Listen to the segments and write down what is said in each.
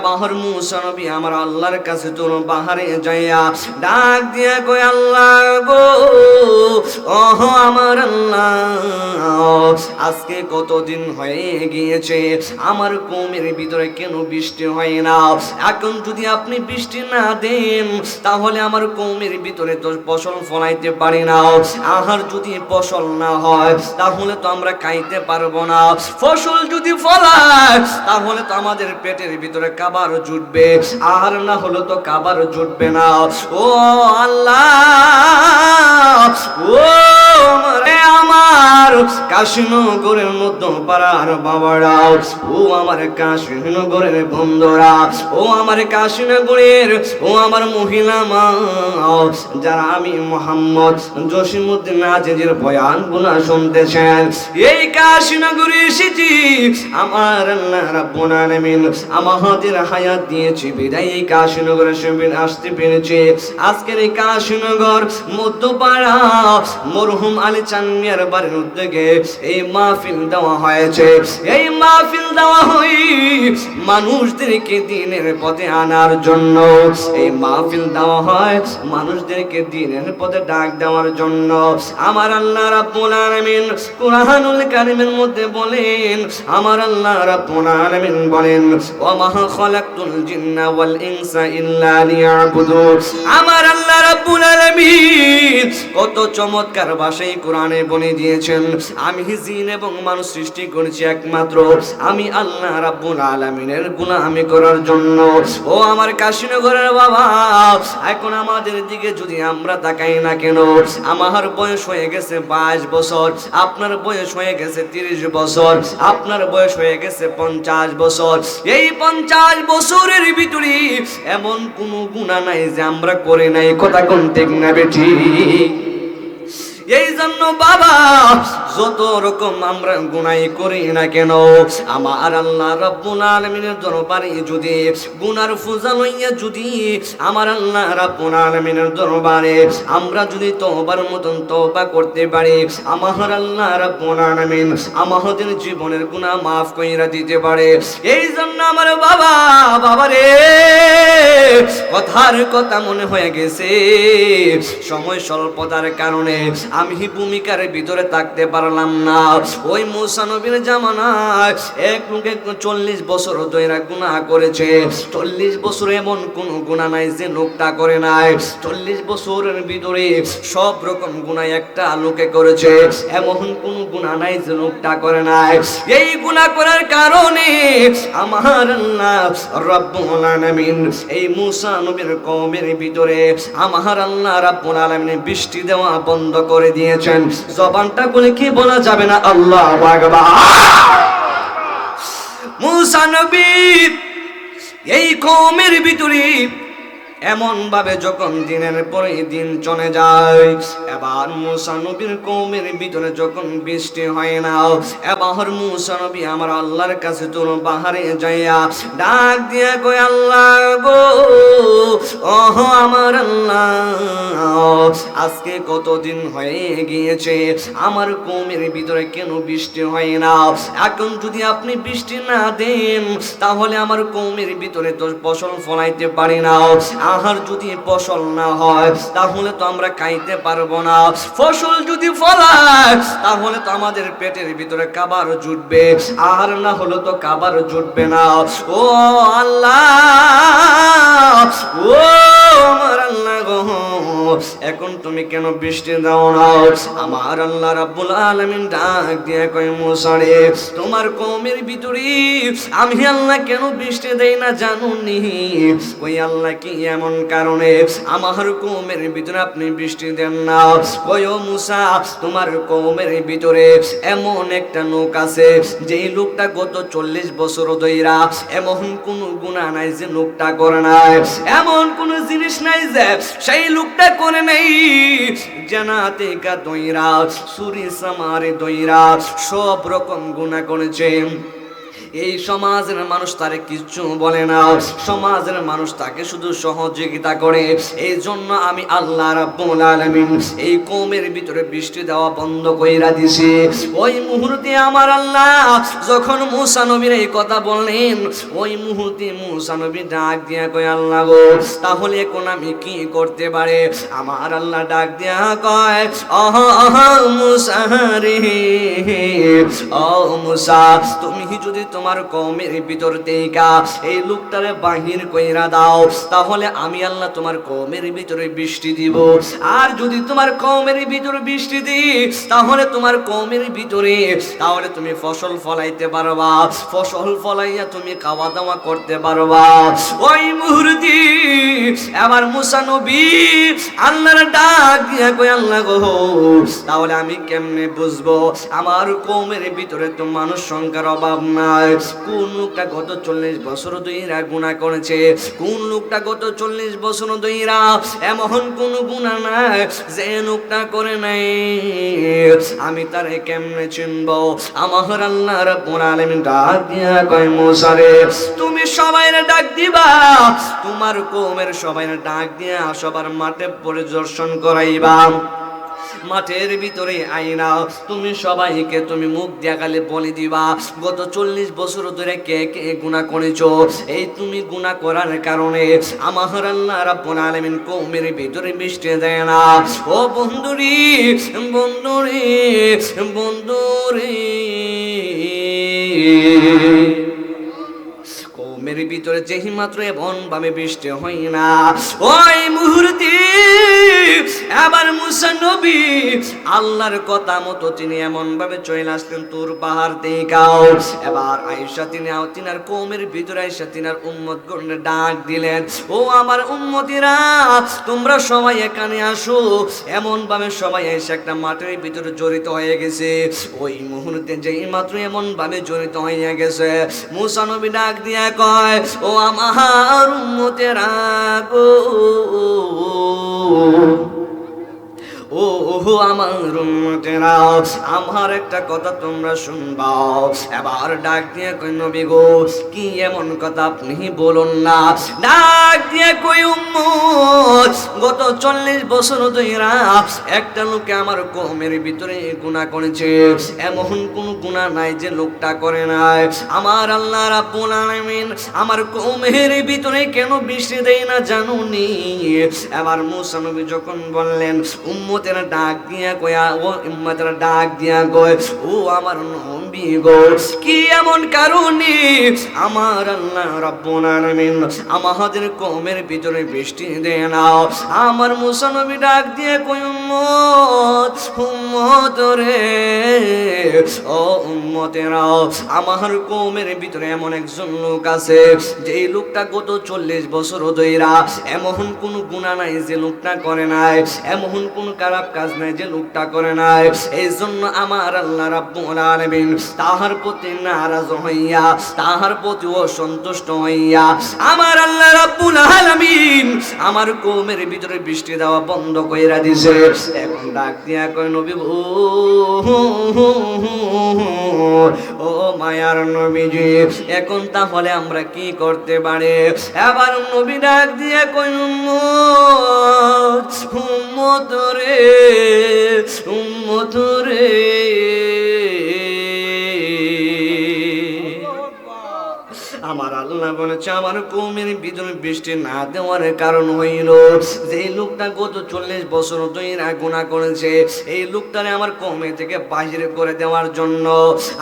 বাহর মুসা নবী আমার আল্লাহর কাছে তোর বাহারে যাইয়া ডাক দিয়া কই আল্লাহ গো, ওহ আমার আল্লাহ, আজকে কতদিন হয়ে গিয়েছে আমার কওমের ভিতরে কেন বৃষ্টি হয় না? এখন যদি আপনি বৃষ্টি না দেন তাহলে আমার কওমের ভিতরে তো ফসল ফলাইতে পারি না। আহার যদি ফসল না হয় তাহলে তো আমরা খাইতে পারবো না। ফসল যদি ফলায় তাহলে তো আমাদের পেটের ভিতরে খাবার জুটবে, আর না হলে তো খাবার জুটবে না। ও আল্লাহ, ও আমার কাশীনগরের মধ্য পাড়ার বাবারা, ও আমার কাশীনগরের বন্ধুরা, ও আমার কাশীনগরের, ও আমার মহিলা মা, যারা আমি মোহাম্মদ জসিমউদ্দিন আজিজের বয়ান গুনা শুনতেছেন, এই কাশীনগরে এসেছি আমার আল্লাহ রাব্বুল আলামিন আমাদের হায়াত দিয়েছে বিদায় এই কাশীনগরে শিবির আসতে পেরেছে। আজকের এই কাশীনগর মধ্যপাড়া মরহুম আলী চাঁদ মিয়ার বাড়ির উদ্যোগে এই মাহফিল দেওয়া হয়েছে। এই মাহফিল দেওয়া হয় মানুষদেরকে দিনের পথে আনার জন্য। এই মাহফিল দেওয়া হয় মানুষদেরকে দিনের পথে ডাক দেওয়ার জন্য। আমার আল্লাহ রাব্বুল আলামিন কুরআনুল কারীমের মধ্যে বলেন, আমার আল্লাহ রাব্বুল আলামিন বলেন, ওয়া মা খালাকতুল জিন্না ওয়াল ইনসা ইল্লা লিয়াবুদুন। আমার আল্লাহ রাব্বুল আলামিন কত চমৎকার ভাষায় কোরআনে বলে দিয়েছেন, আমি জিন এবং মানুষ সৃষ্টি করেছি একমাত্র আমি আল্লাহ রাব্বুল আলামিনের গুনাহি করার জন্য। ও আমার কাশীনগরের বাবা, এখন আমাদের দিকে যদি আমরা তাকাই না কেন, আমার বয়স হয়ে গেছে 22 বছর, আপনার বয়স হয়ে গেছে 30 বছর, আপনার বয়স হয়ে গেছে 50 বছর। এই 50 বছরের ভিতরে এমন কোনো গুনাহ নাই যে আমরা করে নাই। কথা কোন ঠিক না বেঠি? এই জন্য বাবা, যত রকম আমরা গুনাহ করি না কেন, আমার আল্লাহ রাব্বুল আলামিনের দরবারে যদি গুনার ফুজা লইয়া যদি আমার আল্লাহ রাব্বুল আলামিনের দরবারে আমরা যদি তওবার মতন তওবা করতে পারি, আমার আল্লাহ রাব্বুল আলামিন আমাদের জীবনের গুনাহ maaf কইরা দিতে পারে। এই জন্য আমার বাবা, বাবারে কথার কথা মনে হয়ে গেছে, সময় স্বল্পতার কারণে আমি ভূমিকার ভিতরে থাকতে পারলাম না। ওই মুসা নবীর জামানায় এক লোকে 40 বছর ধরে গুনাহ করেছে। 40 বছর এমন কোন গুনাহ নাই যে লোকটা করে নাই। 40 বছরের ভিতরে সব রকম গুনাহ একটা লোকে করেছে, এমন কোন গুনাহ নাই যে লোকটা করে নাই। এই গুনাহ করার কারণে আমার আল্লাহ রাব্বুল আলামিন এই মুসা নবীর কওমের ভিতরে আমার আল্লাহ রাব্বুল আলামিন বৃষ্টি দেওয়া বন্ধ করে দিয়েছেন। জবানটা বলে কি বলা যাবে না আল্লাহু আকবার। মুসা নবী এই কওমের ভিতরে এমন ভাবে যখন দিনের পরে দিন চলে যায়, এবার মুসা নবীর কওমের ভিতরে যখন বৃষ্টি হয় না, এবার মুসা নবী আমার আল্লাহর কাছে তোর বাহারে যাইয়া ডাক দিয়া কই আল্লাহ গো, ওহ আমার আল্লাহ, আজকে কতদিন হয়ে গিয়েছে আমার কওমের ভিতরে কেন বৃষ্টি হয় না? এখন যদি আপনি বৃষ্টি না দেন তাহলে আমার কওমের ভিতরে তো ফসল ফলাইতে পারি না। আহার যদি ফসল না হয় তাহলে তো আমরা খাইতে পারবো না। ফসল যদি ফলায় তাহলে তো আমাদের পেটের ভিতরে খাবার জুটবে, আর না হলে তো খাবার জুটবে না। ও আল্লাহ, ও আমার আল্লাহ গো, এখন তুমি কেন বৃষ্টি দাও না? আমার আল্লাহ রাব্বুল আলামিন ডাক দিয়ে কয়, মুসা রে, তোমার কওমের ভিতরে আমি আল্লাহ কেন বৃষ্টি দেই না জানুনি? ওই আল্লাহ কি এমন কারণে আমার কওমের ভিতরে আপনি বৃষ্টি দেন না? ওই ও মুসা, তোমার কওমের ভিতরে এমন একটা লোক আছে যেই লোকটা গত 40 বছর ধইরা এমন কোন গুনাহ নাই যে লোকটা করে নাই, এমন কোন জিনিস নাই যে সেই লোকটা করে নাই। জানাতে কা দইরা, চুরি সামারে দইরা সব রকম গুনাহ করেছে। এই সমাজের মানুষ তারে কিচ্ছু বলে না, সমাজের মানুষ তাকে শুধু সহযোগিতা করে। এই জন্য আমি আল্লাহ রাব্বুল আলামিন এই কওমের ভিতরে বৃষ্টি দেওয়া বন্ধ কইরা দিছি। ওই মুহূর্তে আমার আল্লাহ যখন মূসা নবীর এই কথা বললেন, ওই মুহূর্তে মূসা নবী ডাক দিয়া কয়, আল্লাহ গো, তাহলে এখন আমি কি করতে পারে? আমার আল্লাহ ডাক দিয়া কয়, মূসা রে, ও মূসা, তুমি যদি তোমার কওমের ভিতর থেকে এই লোকটারে বাহির কইরা দাও, তাহলে আমি আল্লাহ তোমার কওমের ভিতরে বৃষ্টি দিব। আর যদি তোমার কওমের ভিতরে বৃষ্টি দিই, তাহলে তোমার কওমের ভিতরে তাহলে তুমি ফসল ফলাইতে পারবা, ফসল ফলাইয়া তুমি খাওয়া দাওয়া করতে পারবা। ওই মুহূর্তে আমার মূসা নবী আল্লাহর ডাক দিয়া কই, আল্লাহ গো, তাহলে আমি কেমনে বুঝবো আমার কওমের ভিতরে তো মানুষ সংখ্যার অভাব নাই? কোন লোকটা গত 40 বছর ধইরা গুনাহ করেছে? কোন লোকটা গত 40 বছর ধইরা এমন কোন গুনাহ নাই যে লোকটা করে নাই? আমি তারে কেমনে চিনবো? আমার আল্লাহ রাব্বুল আলামিন ডাক দিয়া কয়, মূসা রে, তুমি সবাইরে ডাক দিবা, তোমার কওমের সবাইরে ডাক দিয়া সবার মাঠে পরিদর্শন করাইবা। মাঠের ভিতরে আইনা তুমি সবাইকে তুমি মুখ দেখালে বলে দিবা গত 40 বছর ধরে কে কে গুনাহ করেছো। এই তুমি গুনাহ করার কারণে আমার আল্লাহ রাব্বুল আলামিন কওমের ভিতরে বৃষ্টি দেয় না। ও বন্ধুরি, বন্ধুরি, বন্ধুরি, কওমের ভিতরে যেই মাত্র এমন ভাবে বৃষ্টি হয় না, ওই মুহূর্তে আবার মূসা নবী আল্লাহর কথা মতো তিনি এমন ভাবে চলে আসলেন তুর পাহাড় থেকে। এবার আয়েশা তিনার কওমের ভিতরে আয়েশা তিনার উম্মতগণকে ডাক দিলেন, ও আমার উম্মতিরা, তোমরা সবাই এখানে আসো। এমন ভাবে সবাই এসে একটা মাঠের ভিতরে জড়িত হয়ে গেছে। ওই মুহূর্তে যেই মাত্র এমন ভাবে জড়িত হয়ে গেছে, মূসা নবী ডাক দিয়া কয়, ও আমার উম্মতেরা গো, ও আমার উম্মতেরা, আমার একটা কথা তোমরা শুনবা। এবার ডাক দিয়ে কই, নবী গো, কি এমন কথা আপনি বলুন না? ডাক দিয়ে কই, উম্মত, গত 40 বছর ধইরা একটা লোকে আমার কওমের ভিতরে গুনাহ করেছে, এমন কোন গুনাহ নাই যে লোকটা করে নাই। আমার আল্লাহ রাব্বুল আলামিন আমার কওমের ভিতরে কেন বৃষ্টি দেয় না জানুনি? এবার মূসা নবী যখন বললেন, উম্মতেরা ডাক দিয়া কয়া, ও উম্মতেরা ডাক দিয়া কয়, ও আমার নবী গো, কি এমন কারণে আমার আল্লাহ রাব্বুল আলামিন আমাদের কওমের ভিতরে বৃষ্টি দেয় না? আমার মূসা নবী ডাক দিয়ে কয়, উম্মত, উম্মত রে, ও উম্মতেরা, আমার কওমের ভিতরে এমন একজন লোক আছে যেই লোকটা গত 40 বছর ধইরা এমন কোন গুনাহ নাই যে লোকটা করে নাই, এমন কোন খারাপ কাজ নাই যে লোকটা করে নাই। এই জন্য আমার আল্লাহ রাব্বুল আলামিন তাহার প্রতি নারাজ হইয়া, তাহার প্রতি অসন্তুষ্ট হইয়া আমার আল্লাহ রাব্বুল আলামিন আমার কওমের ভিতরে বৃষ্টি দেওয়া বন্ধ কইরা দিছে। এখন ডাক দিয়া কয়, নবী গো, ও মায়ার নবীজি, এখন তাহলে আমরা কি করতে পারি? এবার নবী ডাক দিয়ে কই, উম্মত, উম্মত রে, উম্মত রে, আমার আল্লাহ বলেছে আমার কওমের ভিতরে বৃষ্টি না দেওয়ার কারণ হইল যে লোকটা গত 40 বছর ধরে গুনাহ করেছে, এই লোকটারে আমার কওমে থেকে বাহির করে দেওয়ার জন্য।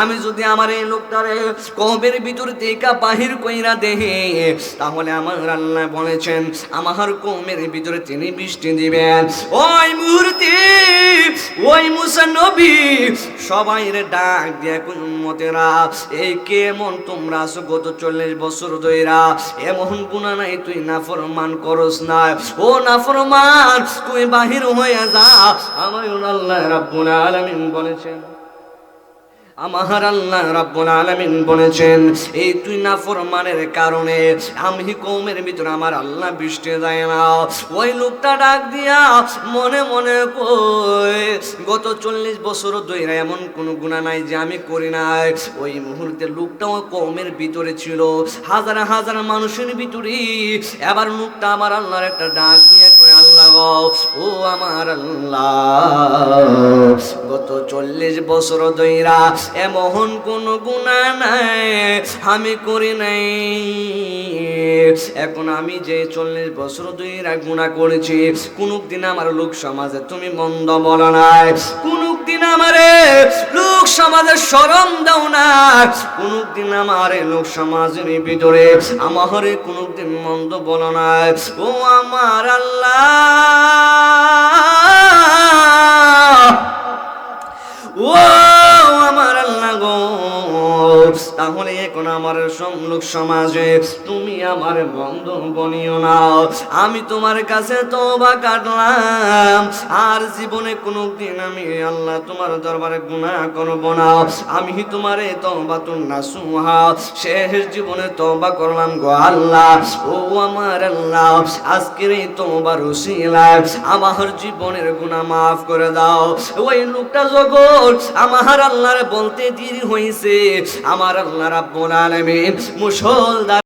আমি যদি আমার এই লোকটারে কওমের ভিতর থেকে বাহির কইরা দেই, তাহলে আমার আল্লাহ বলেছেন আমার কওমের ভিতরে তিনি বৃষ্টি দিবেন। ওই মুহূর্তে ওই মূসা নবী সবাইরে ডাক দিয়ে কই, উম্মতেরা, এই কেমন তোমরা আছো গত 40 বছর ধইরা এমন গুনাহ নাই তুই নাফরমান করস না? ও নাফরমান, তুই বাহির হয়ে যা। আমার আল্লাহ রাব্বুল আলামিন বলেছেন আমার আল্লাহ রাব্বুল আলামিন বলেছেন, এই তুই নাফরমানের কারণে আমি কওমের ভিতরে আমার আল্লাহ বৃষ্টি দেয় না। ওই লোকটা ডাক দিয়া মনে মনে কই, গত 40 বছর ধরে এমন কোন গুনাহ নাই যে আমি করি নাই। ওই মুহূর্তে লোকটাও কওমের ভিতরে ছিল, হাজার হাজার মানুষের ভিতরে। এবার লোকটা আমার আল্লাহর একটা ডাক দিয়ে কয়, আল্লাহ গো, ও আমার আল্লাহ, গত 40 বছর ধইরা এমন কোন গুনাহ নাই আমি করি নাই। এখন আমি যে 40 বছর ধইরা গুনাহ করেছি, কোনদিন আমার লোক সমাজে তুমি মন্দ বলো নাই, কোনদিন আমারে লোক সমাজে শরম দাও না, কোনদিন আমারে লোক সমাজের ভিতরে আমারে কোনদিন মন্দ বলো নাই। ও আমার আল্লাহ, ও আমার আল্লাহ গো, তাহলে এখন আমার লোক সমাজে তুমি আমার বন্ধ বনিও না। আমি তোমার কাছে তওবা কাটলাম, আর জীবনে কোনোদিন আমি আল্লাহ তোমার দরবারে গুনাহ করব না। আমি তোমারে তওবাতুন নাসুহা, শেষ জীবনে তওবা করলাম গো আল্লাহ। ও আমার আল্লাহ, আজকের এই তওবার উসিলায় আমার জীবনের গুনাহ মাফ করে দাও। ওই লোকটা যখন আমার আল্লাহর বলতে দেরি হয়েছে, আমার আল্লাহ রাব্বুল আলামিন মুষলধারে